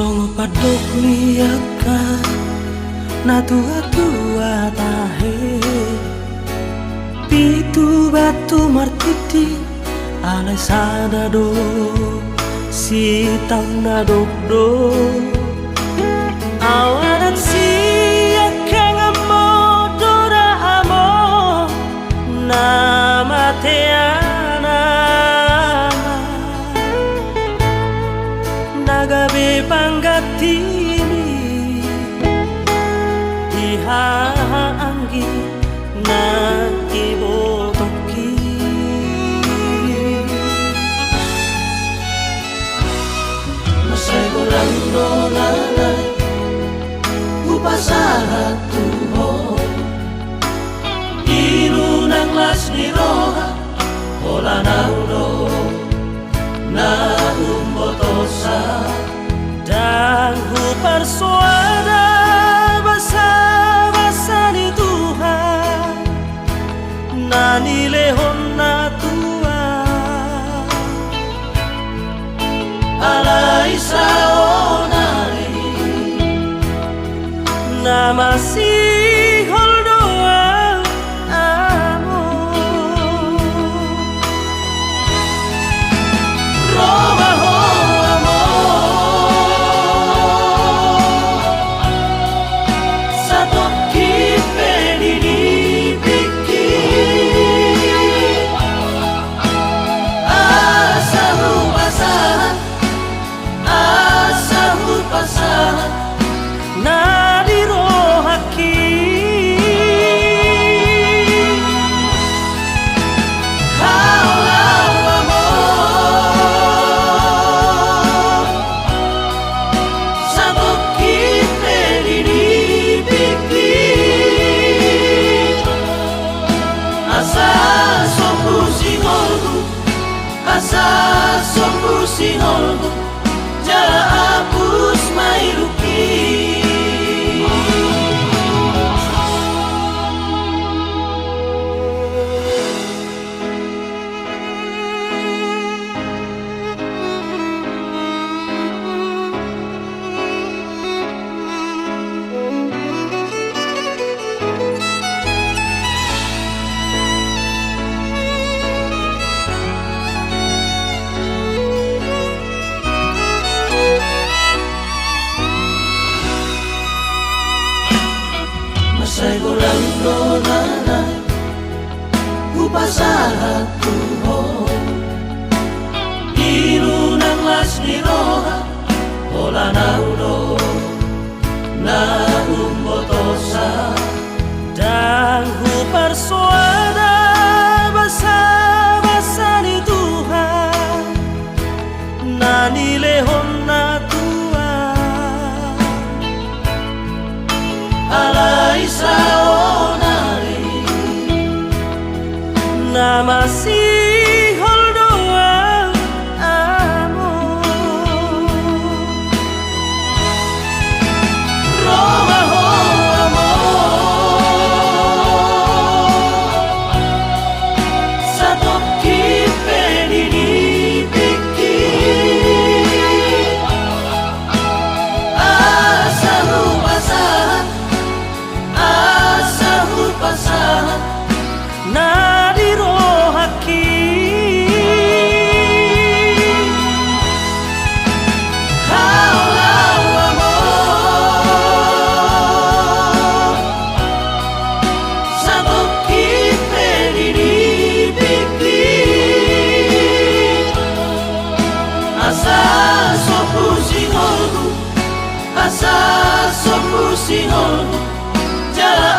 Songo padok liaka na tua tahe pitu batu martiti alai sada do si tau na dok do awarat si akang amo dora amo na mateana nagabe panggatini ihaanggi na ibotoki masay kurang dolalay upasahat Tuhan inunang las ni roha ola naudo na umbotosa dan persuada basa ni Tuhan nani lehon na tua alai saonari na masih holdoa amo Roma ho amo satu kipe di biki asahu pasahan na dirohaki haulau amor satu kipe di biki asa sopu singolgu asa sopu singolgu jala hapus mairuki masay kurang dolalay upasahat Tuhan inunang las ni roha ola naudo na umbotosa dan persuada basa ni Tuhan nani lehon na tua alai saonari na masih holdoa amo Roma ho amo satu kipe di biki asahu pasahan na dirohaki haulau amor satu kipe di biki asa sopu singolgu jala